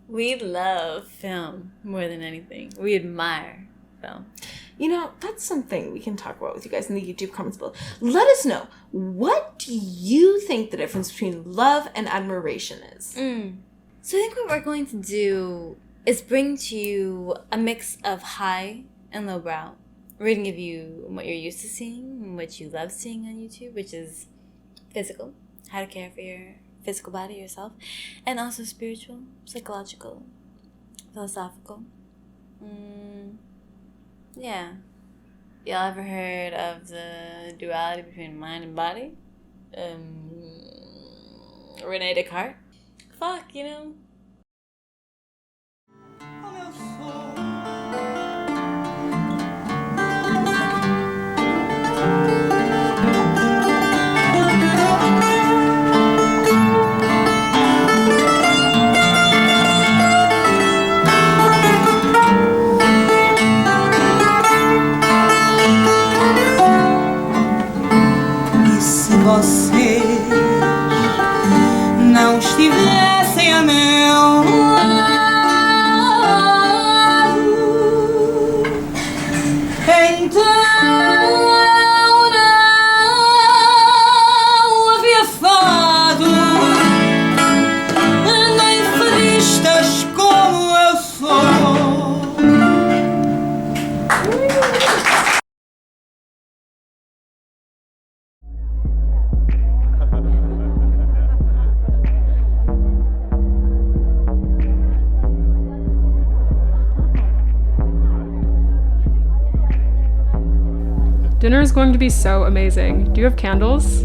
We love film more than anything. We admire film. You know, that's something we can talk about with you guys in the YouTube comments below. Let us know, what do you think the difference between love and admiration is? So I think what we're going to do is bring to you a mix of high and lowbrow. We're going to give you what you're used to seeing, what you love seeing on YouTube, which is physical, how to care for your physical body, yourself, and also spiritual, psychological, philosophical. Yeah. Y'all ever heard of the duality between mind and body? Rene Descartes? Fuck, you know? Vocês não estivessem a meu lado, então não havia fado, nem fadistas como eu sou. Dinner is going to be so amazing. Do you have candles?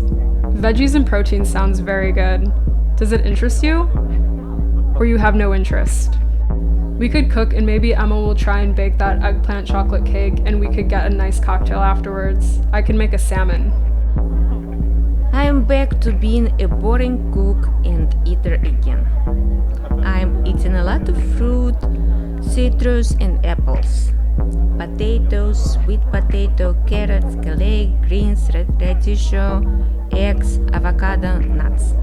Veggies and protein sounds very good. Does it interest you? Or you have no interest? We could cook and maybe Emma will try and bake that eggplant chocolate cake and we could get a nice cocktail afterwards. I can make a salmon. I am back to being a boring cook and eater again. I'm eating a lot of fruit, citrus and apples. Potatoes, sweet potato, carrots, kale, greens, radish, eggs, avocado, nuts.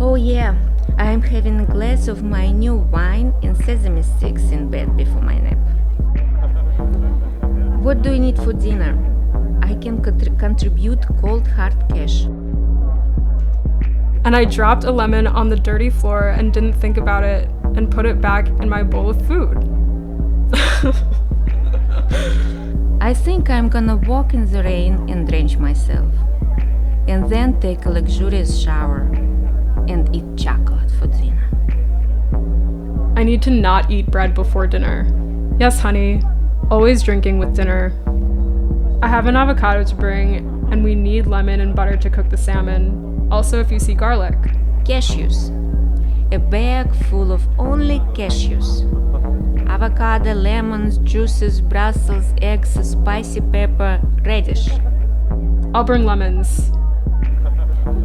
Oh yeah, I'm having a glass of my new wine and sesame sticks in bed before my nap. What do you need for dinner? I can contribute cold hard cash. And I dropped a lemon on the dirty floor and didn't think about it and put it back in my bowl of food. I think I'm gonna walk in the rain and drench myself, and then take a luxurious shower and eat chocolate for dinner. I need to not eat bread before dinner. Yes, honey, always drinking with dinner. I have an avocado to bring, and we need lemon and butter to cook the salmon. Also, if you see garlic. Cashews. A bag full of only cashews. Avocado, lemons, juices, Brussels, eggs, spicy pepper, radish. I'll bring lemons.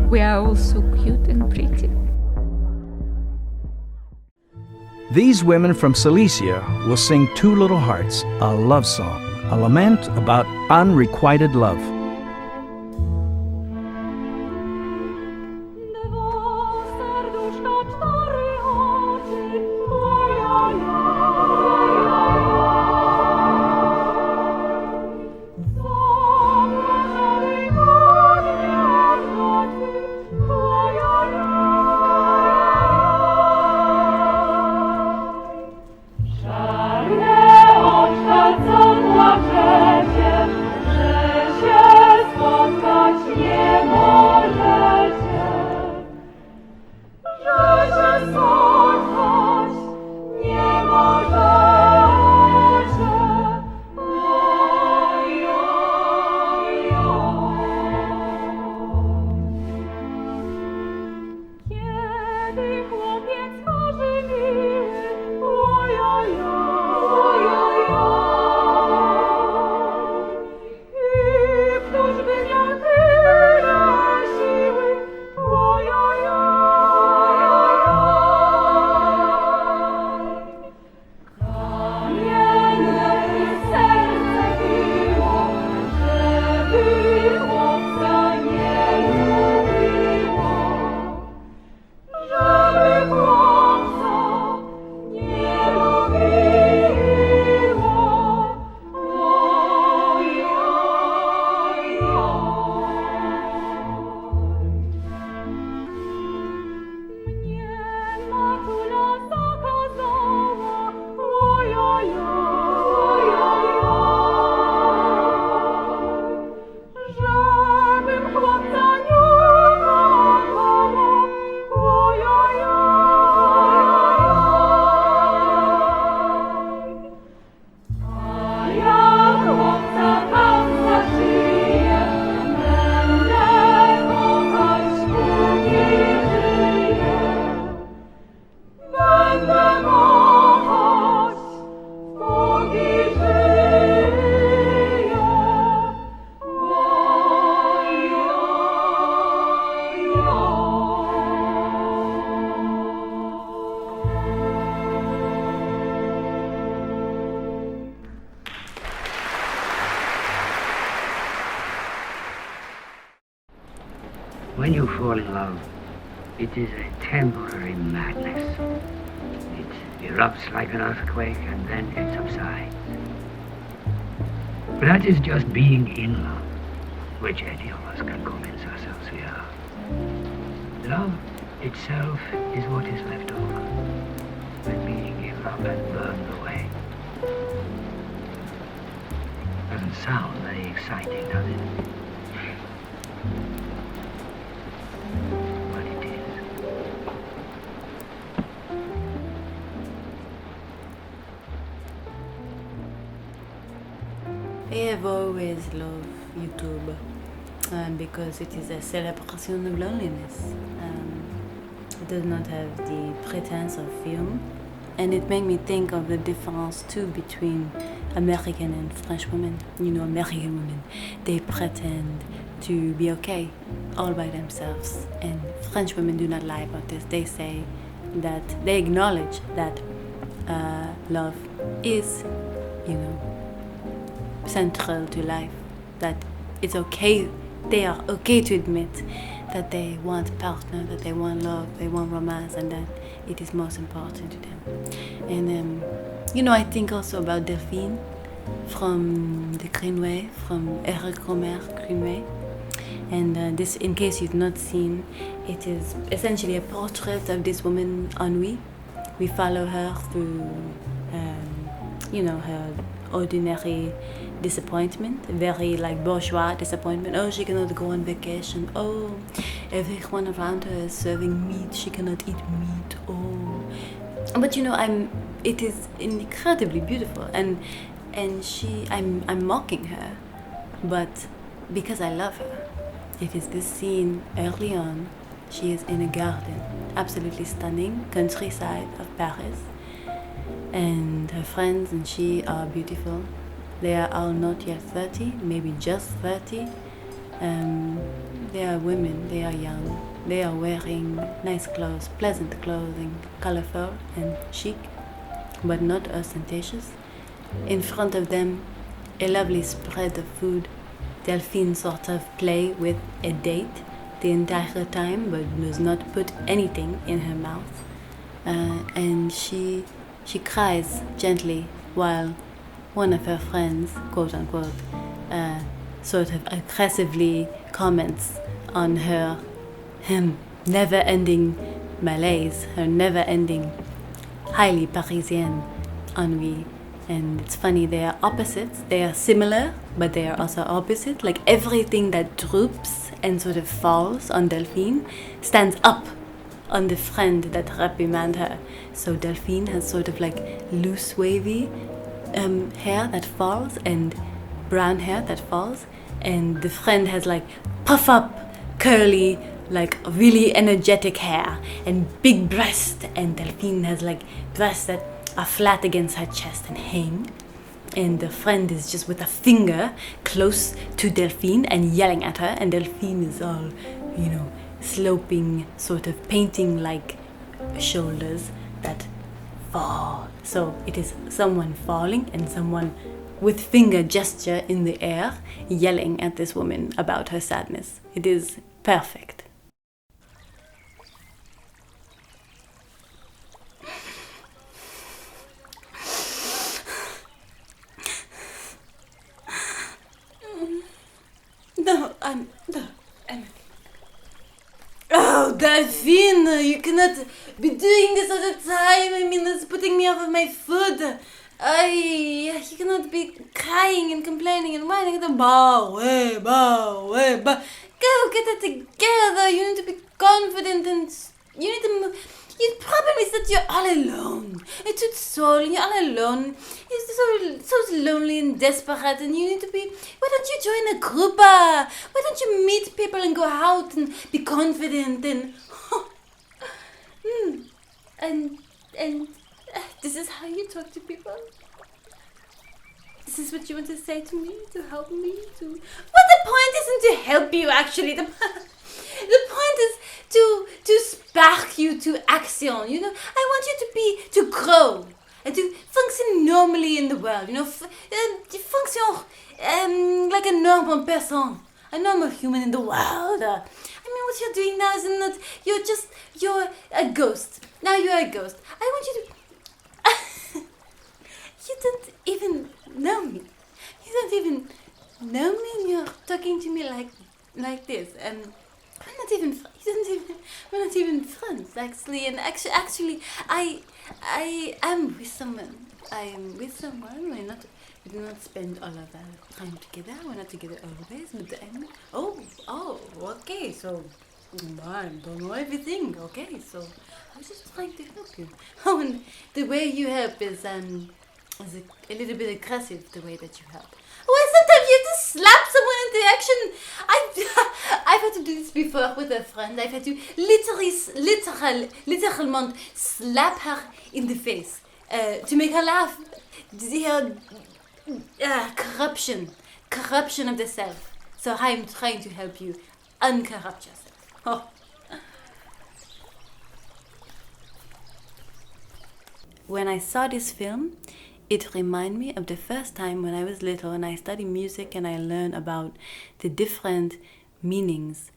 We are all so cute and pretty. These women from Silesia will sing Two Little Hearts, a love song, a lament about unrequited love. Czarne od serca płaczecie, że się fall in love, it is a temporary madness. It erupts like an earthquake and then it subsides. But that is just being in love, which any of us can convince ourselves we are. Love itself is what is left over when being in love has burned away. Doesn't sound very exciting, does it? But it is. I have always loved YouTube because it is a celebration of loneliness. It does not have the pretense of film, and it made me think of the difference too between American and French women. You know, American women, they pretend to be okay all by themselves, and French women do not lie about this. They say that they acknowledge that love is, you know, central to life, that it's okay, they are okay to admit that they want partner, that they want love, they want romance, and that it is most important to them. And you know, I think also about Delphine from the Greenway, from Éric Rohmer Greenway. And this, in case you've not seen, it is essentially a portrait of this woman, Ennui. We follow her through, you know, her ordinary disappointment, very like bourgeois disappointment. Oh, she cannot go on vacation. Oh, everyone around her is serving meat. She cannot eat meat. Oh, but you know, it is incredibly beautiful, and I'm mocking her, but because I love her. It is this scene early on. She is in a garden, absolutely stunning, countryside of Paris, and her friends and she are beautiful. They are all not yet 30, maybe just 30. They are women, they are young, they are wearing nice clothes, pleasant clothing, colorful and chic, but not ostentatious. In front of them, a lovely spread of food. Delphine sort of play with a date the entire time, but does not put anything in her mouth. And she cries gently while one of her friends, quote unquote, sort of aggressively comments on her never-ending malaise, her never-ending highly Parisian ennui. And it's funny, they are opposites, they are similar, but they are also opposite. Like everything that droops and sort of falls on Delphine stands up on the friend that reprimand her. So Delphine has sort of like loose, wavy hair that falls and brown hair that falls. And the friend has like puff up, curly, like really energetic hair and big breast. And Delphine has like breasts that are flat against her chest and hang, and the friend is just with a finger close to Delphine and yelling at her, and Delphine is all, you know, sloping, sort of painting like shoulders that fall. So it is someone falling and someone with finger gesture in the air yelling at this woman about her sadness. It is perfect. No, I'm. Oh, Delphine, you cannot be doing this all the time. I mean, it's putting me off of my food. You cannot be crying and complaining and whining and bow away. Go get it together. You need to be confident and you need to. The problem is that you're all alone. It's your soul and you're all alone. You're so lonely and desperate, and you need to be. Why don't you join a group? Why don't you meet people and go out and be confident and and this is how you talk to people? This is what you want to say to me to help me to. Well, the point isn't to help you actually. The point is to spark you to action. You know, I want you to grow and to function normally in the world. You know, function like a normal person, a normal human in the world. I mean, what you're doing now is not. You're a ghost. Now you're a ghost. I want you to. You don't even know me. You don't even know me, and you're talking to me like this. And we're not even. We're not even friends, actually. And actually, I am with someone. I am with someone. We do not spend all of our time together. We're not together always. But okay. So I don't know everything. Okay, so I was just trying to help you. Oh, and the way you help is a little bit aggressive. The way that you help. Well, sometimes you have to slap someone into action. I've had to do this before with a friend. I've had to literally slap her in the face to make her laugh. Corruption of the self. So I'm trying to help you uncorrupt yourself. Oh. When I saw this film, it reminded me of the first time when I was little and I studied music and I learned about the different meanings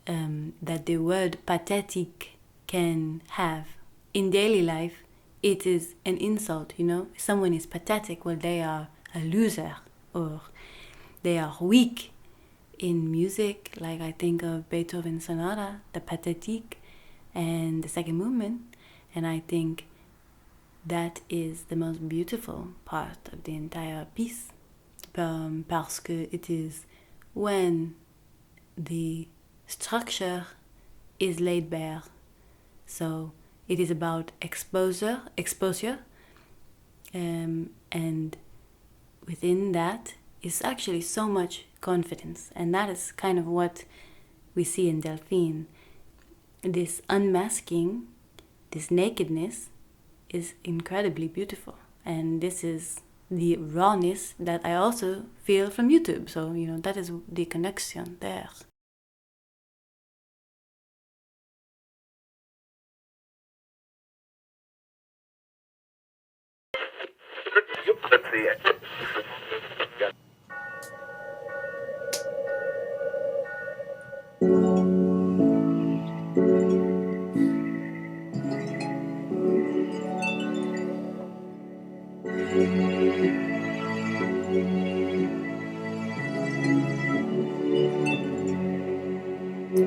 that the word pathetic can have. In daily life, it is an insult, you know. If someone is pathetic, well, they are a loser or they are weak. In music, like I think of Beethoven's sonata, the Pathétique and the second movement, and I think that is the most beautiful part of the entire piece, parce que it is when the structure is laid bare. So it is about exposure, and within that is actually so much confidence, and that is kind of what we see in Delphine. This unmasking, this nakedness is incredibly beautiful, and this is the rawness that I also feel from YouTube. So, you know, that is the connection there.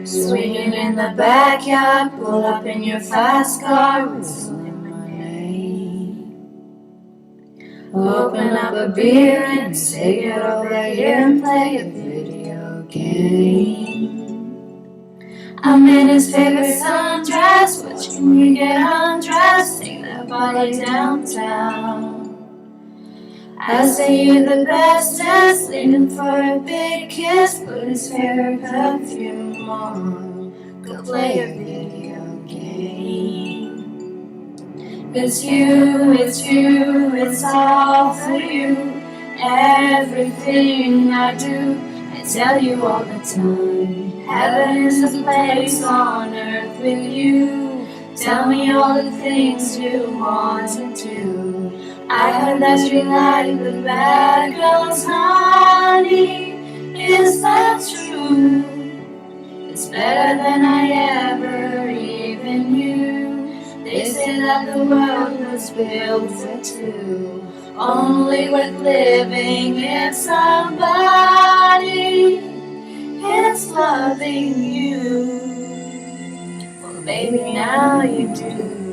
Swinging in the backyard, pull up in your fast car, whistling my name. Open up a beer and say get over here and play a video game. I'm in his favorite sundress, watching me get undressed, take that body downtown. I say you're the bestest, leaning for a big kiss, put his favorite perfume on, go play a video game. It's you, it's all for you, everything I do, I tell you all the time, heaven is a place on earth with you, tell me all the things you want to do. I heard that you like the bad girls, honey. Is that true? It's better than I ever even knew. They say that the world was built for two, only worth living if somebody is loving you. Well, baby, now you do.